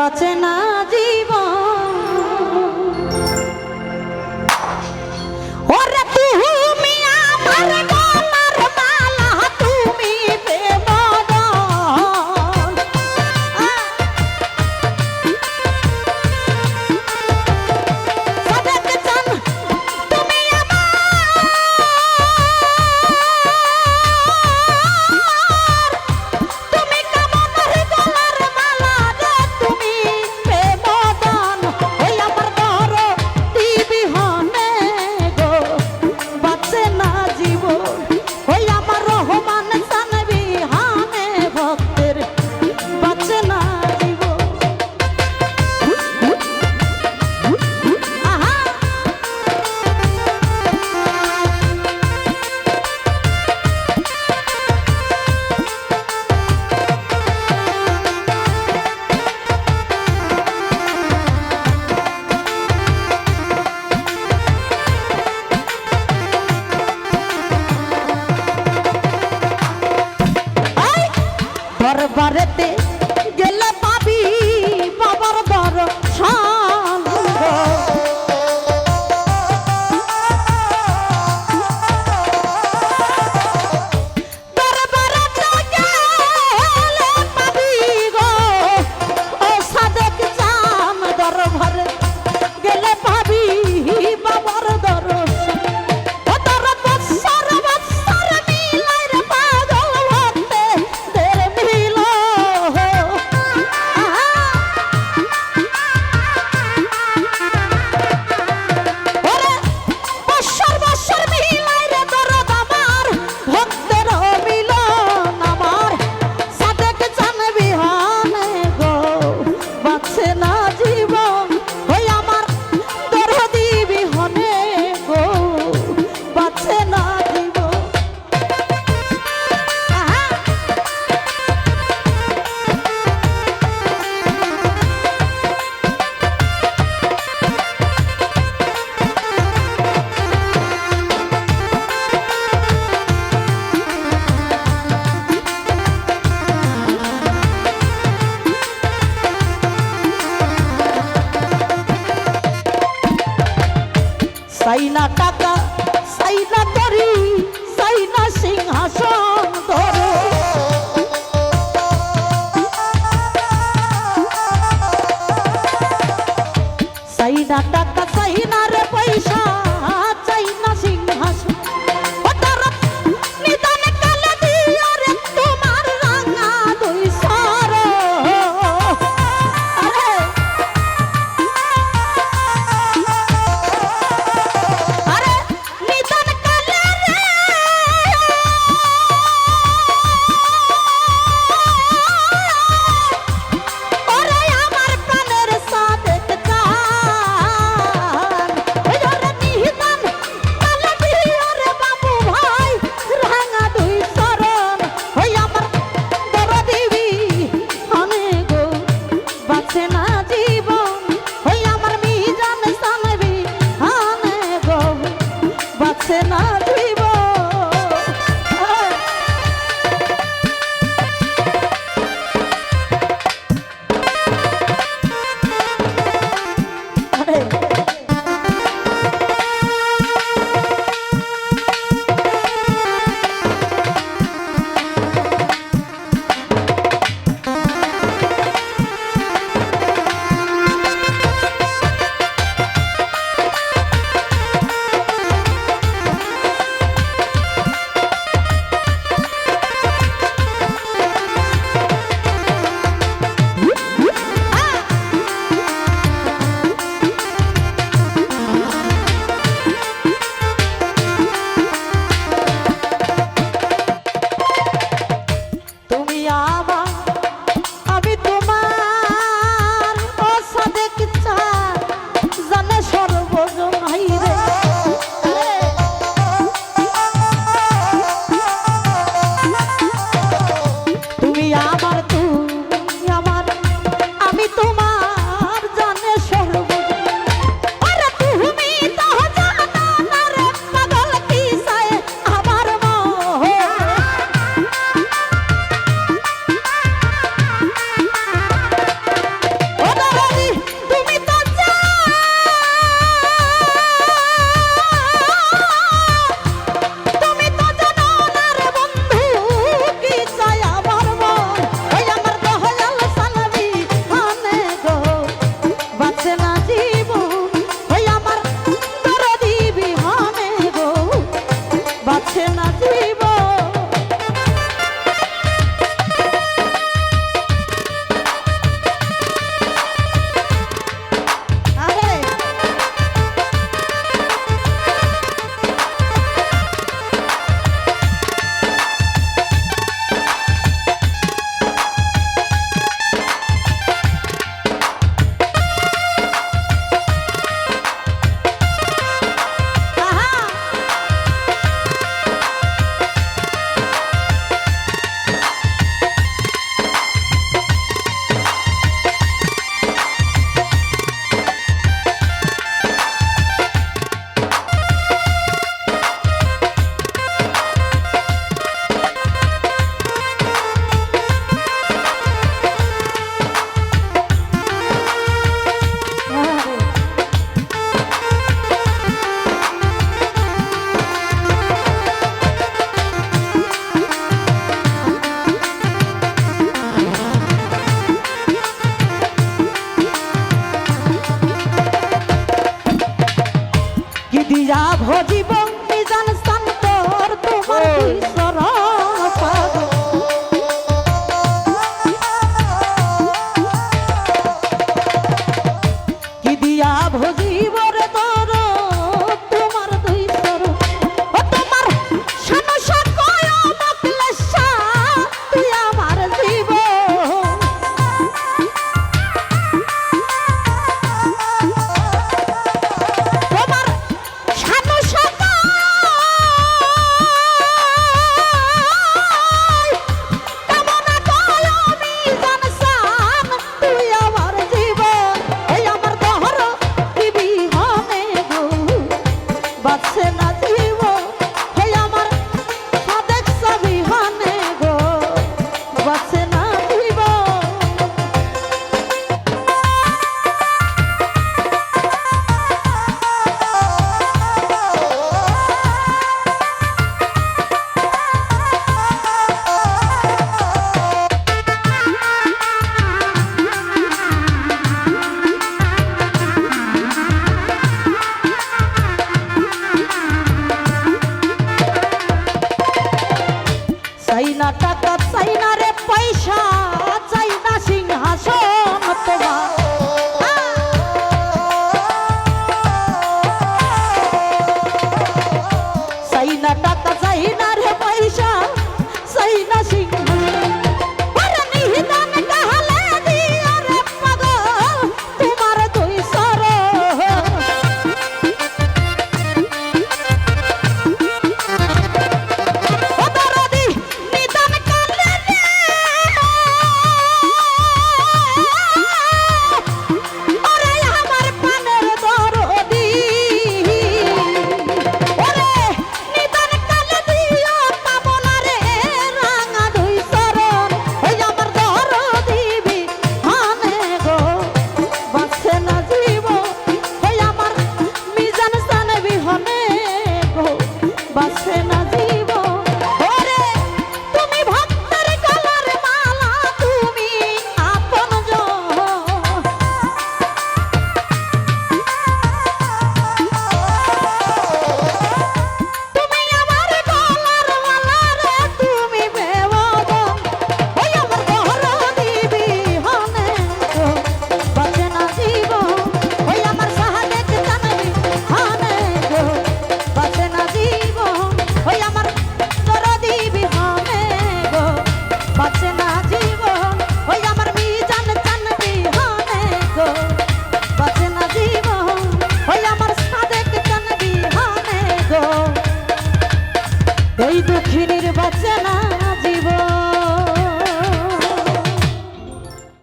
বাঁচে না জীবন ওরে তুমি আমার গলার মালা তুমি বেমদন সাদেক জান তুমি তুমি কামনার গলার মালা রে তুমি বেমদন ওই আমার দর দিবি হনে গো বাঁচে না জীবন ওই আমার রহমান জানবি হানে ভক্তের বাঁচে না জীবন আহা দরবারেতে গেলে পাবি বাবার দর্শন দরবারেতে গেলে পাবি গো ও সাদেক জান দরবারে গেলে পাবি বাবার দর্শন ও তোর বৎসর বৎসর মিলাই রে পাগল ভক্তে দের মিল ওরে বৎসর বৎসর মিলাই রে দরদ আমার ভক্তের মিলন আমার সাদেক জান বিহানে গো বাঁচে না জীবন ওই আমার দরদি বিহনে গো বাঁচে না জীবন আহা সাইনা টাকা সাইনা করি সাইনা সিংহাসন ধরে সাইনা টাকা সাইনা রে পয়সা চাইনা সিংহাসন ও তারা নিদান কালে দিয়া রে তোমার রাঙা দুই সর আরে আরে নিদান কালে রে ওরে আমার প্রাণের সাদেক জান ওই ওরে নিদান কালে দিয়া রে বাবু ভাই রাঙা দুই শরণ ওই আমার দরদিবি হনে গো বাঁচে না জীবন ওই আমার মিজান জানবি হানে গো বাঁচে না জীবন আরে জীবন ওই আমার দরদি বিহানে গো বাঁচে না জীবন। আরে দিয়া ভজিব নিজান শান্তর তোমার দুই শরণ পাব। কি দিয়া ভজিব